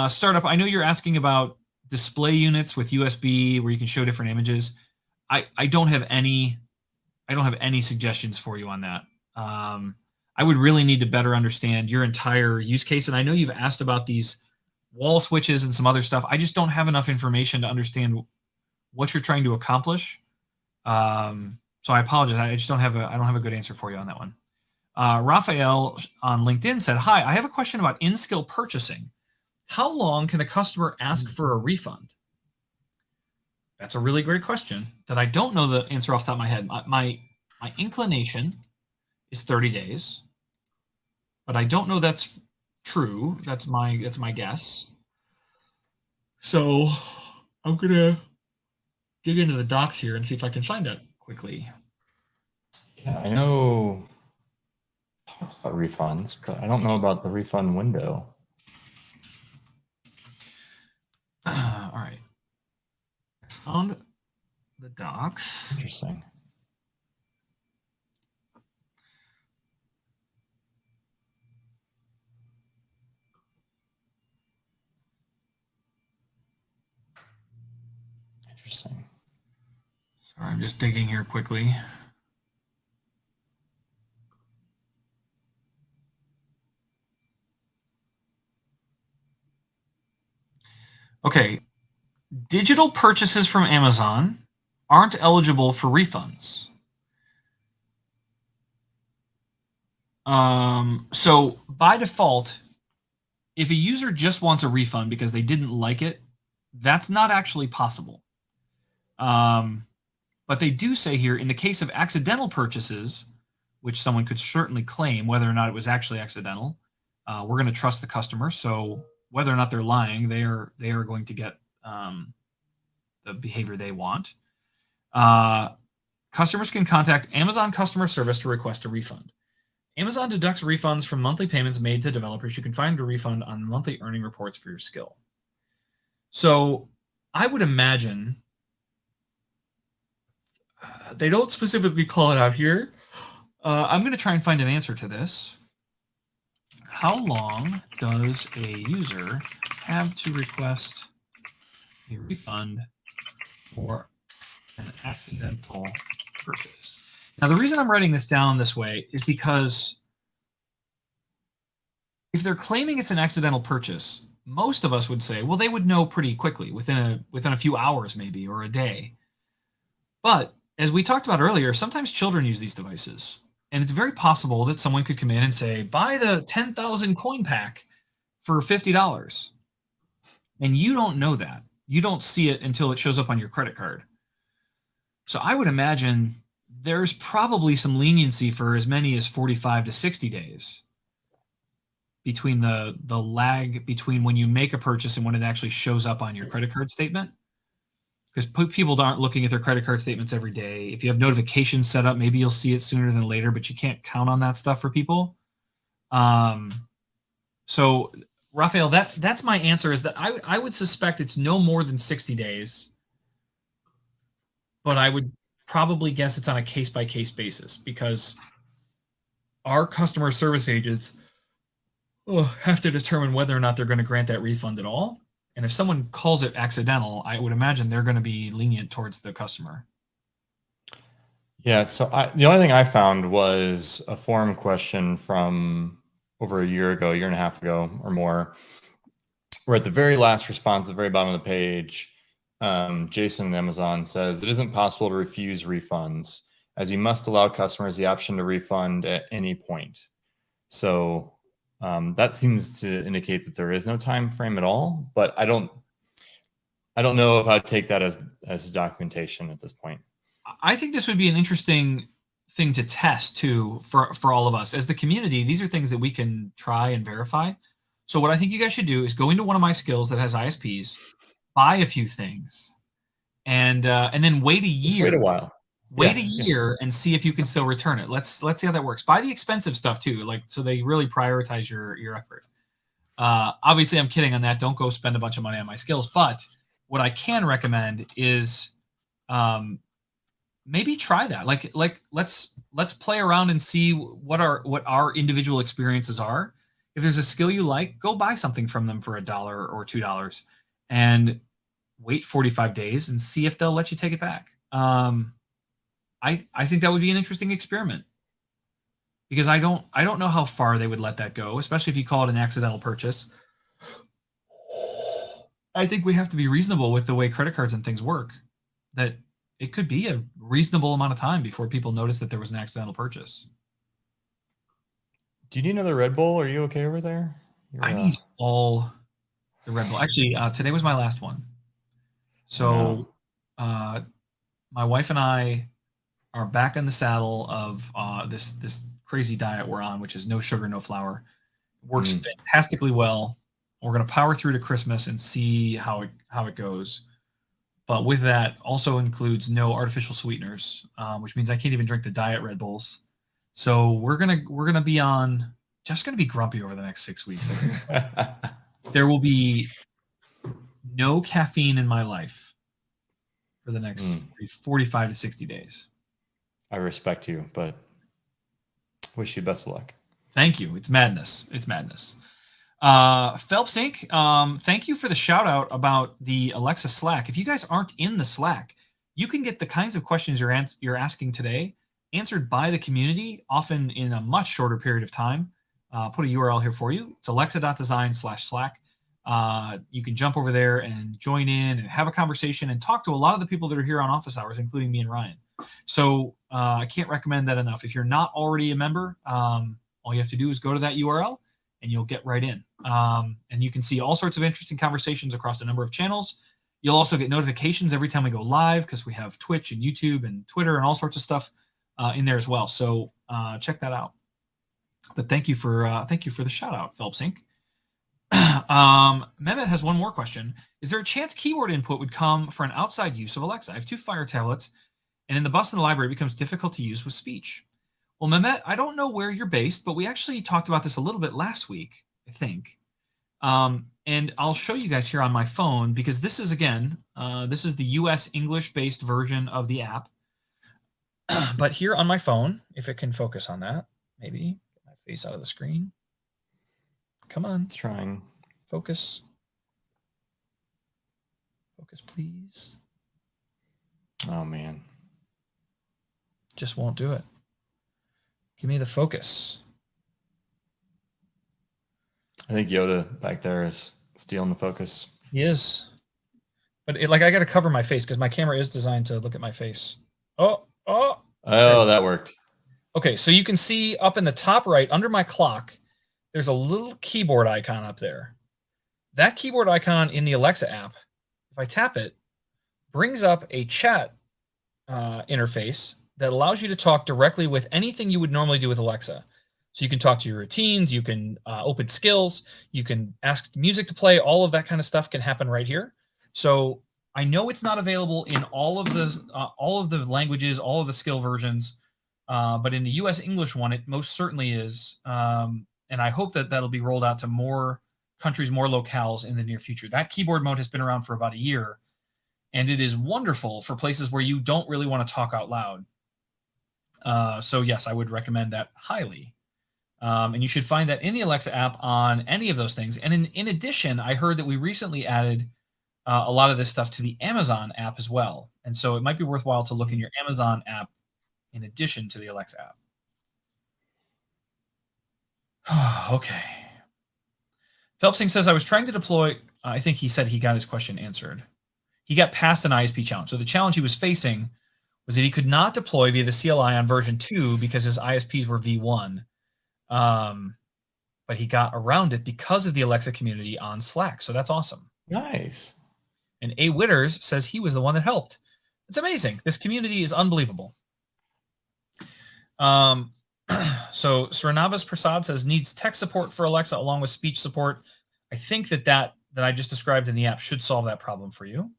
startup, I know you're asking about display units with USB where you can show different images. I don't have any suggestions for you on that. I would really need to better understand your entire use case. And I know you've asked about these wall switches and some other stuff. I just don't have enough information to understand what you're trying to accomplish. So I apologize. I don't have a good answer for you on that one. Raphael on LinkedIn said, hi, I have a question about in-skill purchasing. How long can a customer ask for a refund? That's a really great question that I don't know the answer off the top of my head. My inclination is 30 days, but I don't know that's true. That's my guess. So I'm gonna dig into the docs here and see if I can find it quickly. Yeah, I know about refunds, but I don't know about the refund window. All right. I found the docs. Interesting. Interesting. Sorry, I'm just digging here quickly. Okay. Digital purchases from Amazon aren't eligible for refunds. So by default, if a user just wants a refund because they didn't like it, that's not actually possible. But they do say here, in the case of accidental purchases, which someone could certainly claim whether or not it was actually accidental, we're going to trust the customer. So whether or not they're lying, they are going to get the behavior they want. Customers can contact Amazon customer service to request a refund. Amazon deducts refunds from monthly payments made to developers. You can find a refund on monthly earning reports for your skill. So I would imagine they don't specifically call it out here. I'm going to try and find an answer to this. How long does a user have to request a refund for an accidental purchase? Now, the reason I'm writing this down this way is because if they're claiming it's an accidental purchase, most of us would say, well, they would know pretty quickly, within a few hours maybe, or a day. But as we talked about earlier, sometimes children use these devices. And it's very possible that someone could come in and say, buy the 10,000 coin pack for $50. And you don't know that. You don't see it until it shows up on your credit card. So I would imagine there's probably some leniency for as many as 45 to 60 days between the lag between when you make a purchase and when it actually shows up on your credit card statement. Because people aren't looking at their credit card statements every day. If you have notifications set up, maybe you'll see it sooner than later, but you can't count on that stuff for people. So, Raphael, that's my answer, is that I would suspect it's no more than 60 days, but I would probably guess it's on a case-by-case basis, because our customer service agents have to determine whether or not they're going to grant that refund at all. And if someone calls it accidental, I would imagine they're going to be lenient towards the customer. Yeah, so the only thing I found was a forum question from over a year and a half ago or more, where at the very last response, at the very bottom of the page, Jason at Amazon says, it isn't possible to refuse refunds, as you must allow customers the option to refund at any point. So that seems to indicate that there is no time frame at all, but I don't know if I'd take that as documentation at this point. I think this would be an interesting thing to test too for all of us as the community. These are things that we can try and verify. So what I think you guys should do is go into one of my skills that has ISPs, buy a few things, and then wait a year. Just wait a while. Wait a year and see if you can still return it. Let's see how that works. Buy the expensive stuff too, so they really prioritize your effort. Obviously, I'm kidding on that. Don't go spend a bunch of money on my skills. But what I can recommend is maybe try that. Let's play around and see what our individual experiences are. If there's a skill you like, go buy something from them for $1 or $2 and wait 45 days and see if they'll let you take it back. I think that would be an interesting experiment, because I don't know how far they would let that go, especially if you call it an accidental purchase. I think we have to be reasonable with the way credit cards and things work, that it could be a reasonable amount of time before people notice that there was an accidental purchase. Do you need another Red Bull? Are you okay over there? I need all the Red Bull. Actually, today was my last one. So my wife and I are back in the saddle of this crazy diet we're on, which is no sugar, no flour. It works fantastically well. We're going to power through to Christmas and see how it goes. But with that also includes no artificial sweeteners, which means I can't even drink the diet Red Bulls. So we're gonna be on. Just gonna be grumpy over the next 6 weeks. There will be no caffeine in my life for the next 45 to 60 days. I respect you, but wish you best of luck. Thank you. It's madness. It's madness. Phelps Inc., thank you for the shout out about the Alexa Slack. If you guys aren't in the Slack, you can get the kinds of questions you're asking today answered by the community, often in a much shorter period of time. Put a URL here for you. It's alexa.design/Slack. You can jump over there and join in and have a conversation and talk to a lot of the people that are here on office hours, including me and Ryan. So I can't recommend that enough. If you're not already a member, all you have to do is go to that URL and you'll get right in. And you can see all sorts of interesting conversations across a number of channels. You'll also get notifications every time we go live because we have Twitch and YouTube and Twitter and all sorts of stuff in there as well. So check that out. But thank you for the shout out, Phelps Inc. Mehmet has one more question. Is there a chance keyboard input would come for an outside use of Alexa? I have 2 Fire tablets, and in the bus in the library, it becomes difficult to use with speech. Well, Mehmet, I don't know where you're based, but we actually talked about this a little bit last week, I think. And I'll show you guys here on my phone because this is, again, this is the US English-based version of the app. But here on my phone, if it can focus on that, maybe get my face out of the screen. Come on. It's trying. Focus. Focus, please. Oh, man. Just won't do it. Give me the focus. I think Yoda back there is stealing the focus. He is. But I got to cover my face because my camera is designed to look at my face. Oh. That worked. Okay, so you can see up in the top right under my clock, there's a little keyboard icon up there. That keyboard icon in the Alexa app, if I tap it, brings up a chat interface that allows you to talk directly with anything you would normally do with Alexa. So you can talk to your routines, you can open skills, you can ask music to play, all of that kind of stuff can happen right here. So I know it's not available in all of the languages, all of the skill versions, but in the US English one, it most certainly is. And I hope that that'll be rolled out to more countries, more locales in the near future. That keyboard mode has been around for about a year, and it is wonderful for places where you don't really want to talk out loud. So yes, I would recommend that highly. And you should find that in the Alexa app on any of those things. And in addition, I heard that we recently added a lot of this stuff to the Amazon app as well. And so it might be worthwhile to look in your Amazon app in addition to the Alexa app. Okay. Phelpsing says, I was trying to deploy, I think he said he got his question answered. He got past an ISP challenge. So the challenge he was facing was that he could not deploy via the CLI on version 2 because his ISPs were V1. But he got around it because of the Alexa community on Slack. So that's awesome. Nice. And A. Witters says he was the one that helped. It's amazing. This community is unbelievable. So Srinavas Prasad says needs tech support for Alexa along with speech support. I think that I just described in the app should solve that problem for you.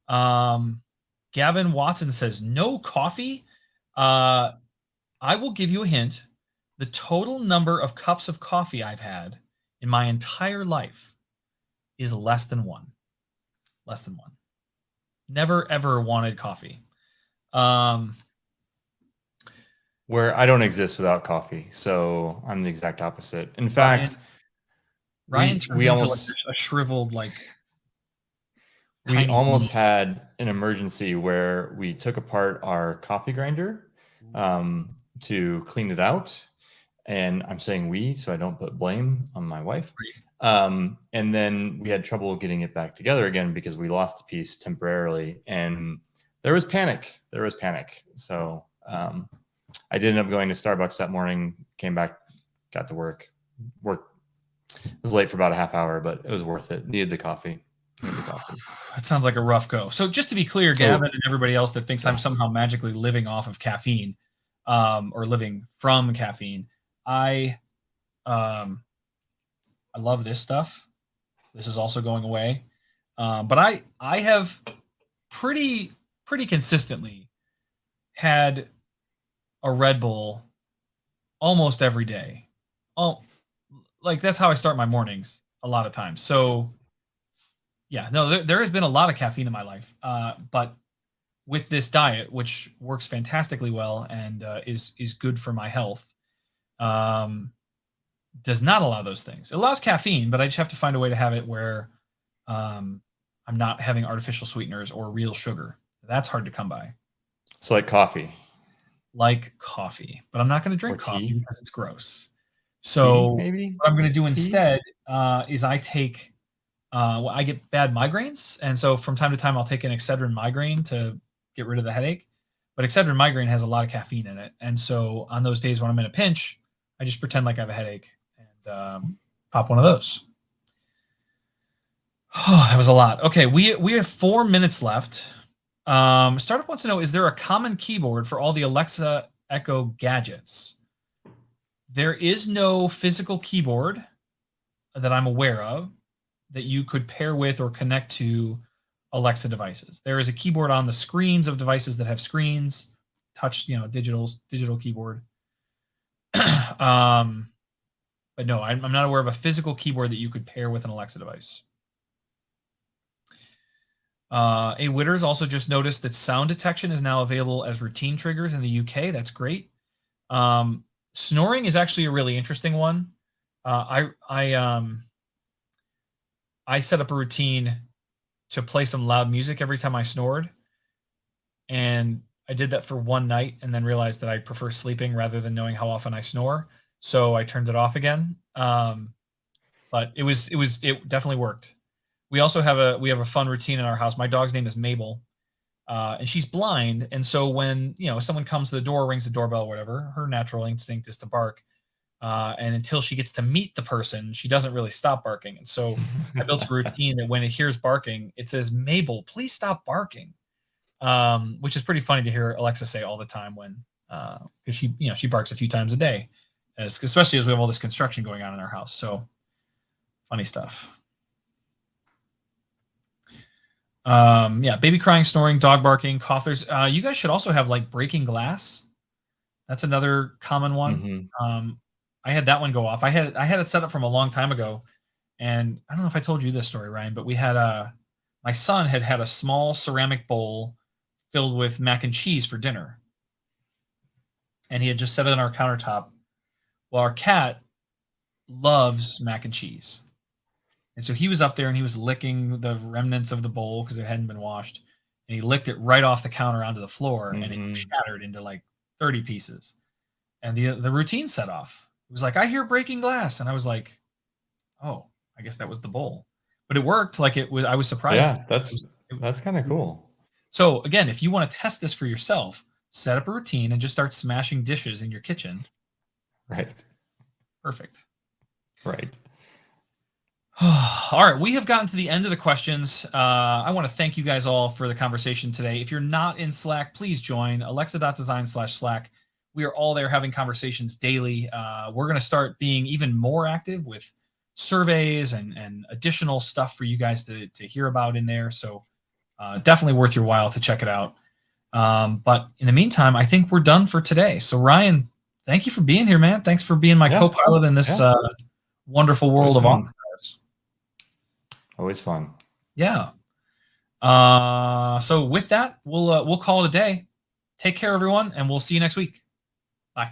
Gavin Watson says no coffee. I will give you a hint. The total number of cups of coffee I've had in my entire life is less than 1. Less than 1. Never, ever wanted coffee. Where I don't exist without coffee, so I'm the exact opposite. In fact, Ryan turns into almost like a shriveled, we almost had an emergency where we took apart our coffee grinder to clean it out. And I'm saying we, so I don't put blame on my wife. And then we had trouble getting it back together again because we lost a piece temporarily. And there was panic. So I did end up going to Starbucks that morning, came back, got to work. It was late for about a half hour, but it was worth it. Needed the coffee. That sounds like a rough go. So just to be clear, Gavin and everybody else that thinks I'm somehow magically living off of caffeine or living from caffeine, I love this stuff. This is also going away. But I have pretty consistently had a Red Bull almost every day. Oh, like that's how I start my mornings a lot of times. So yeah, no, there has been a lot of caffeine in my life. But with this diet, which works fantastically well and is good for my health, does not allow those things. It allows caffeine, but I just have to find a way to have it where I'm not having artificial sweeteners or real sugar. That's hard to come by. So like coffee. Like coffee, but I'm not going to drink Or coffee tea? because it's gross. So Tea, maybe what I'm going to do Tea? instead is I take, well, I get bad migraines. And so from time to time, I'll take an Excedrin migraine to get rid of the headache. But Excedrin migraine has a lot of caffeine in it. And so on those days when I'm in a pinch, I just pretend like I have a headache and pop one of those. Oh, that was a lot. Okay, we have 4 minutes left. Startup wants to know, is there a common keyboard for all the Alexa Echo gadgets? There is no physical keyboard that I'm aware of that you could pair with or connect to Alexa devices. There is a keyboard on the screens of devices that have screens, touch, digital keyboard. But no, I'm not aware of a physical keyboard that you could pair with an Alexa device. A Witters also just noticed that sound detection is now available as routine triggers in the UK. That's great. Snoring is actually a really interesting one. I set up a routine to play some loud music every time I snored, and I did that for one night and then realized that I prefer sleeping rather than knowing how often I snore. So I turned it off again. But it definitely worked. We also have a fun routine in our house. My dog's name is Mabel, and she's blind. And so when someone comes to the door, rings the doorbell, whatever, her natural instinct is to bark. And until she gets to meet the person, she doesn't really stop barking. And so I built a routine that when it hears barking, it says, "Mabel, please stop barking," which is pretty funny to hear Alexa say all the time when because she barks a few times a day, especially as we have all this construction going on in our house. So funny stuff. Yeah, baby crying, snoring, dog barking, cough. You guys should also have like breaking glass. That's another common one. Mm-hmm. I had that one go off. I had it set up from a long time ago, and I don't know if I told you this story, Ryan, but we had my son had a small ceramic bowl filled with mac and cheese for dinner, and he had just set it on our countertop. Well, our cat loves mac and cheese. And so he was up there and he was licking the remnants of the bowl because it hadn't been washed. And he licked it right off the counter onto the floor, and it shattered into like 30 pieces. And the routine set off. It was like, "I hear breaking glass." And I was like, "Oh, I guess that was the bowl." But it worked. Like I was surprised. Yeah, that's kind of cool. So again, if you want to test this for yourself, set up a routine and just start smashing dishes in your kitchen. Right. Perfect. Right. All right, we have gotten to the end of the questions. I want to thank you guys all for the conversation today. If you're not in Slack, please join alexa.design/Slack. We are all there having conversations daily. We're going to start being even more active with surveys and additional stuff for you guys to hear about in there. So definitely worth your while to check it out. But in the meantime, I think we're done for today. So Ryan, thank you for being here, man. Thanks for being my co-pilot in this wonderful world of office. Always fun. Yeah. So with that, we'll call it a day. Take care, everyone, and we'll see you next week. Bye.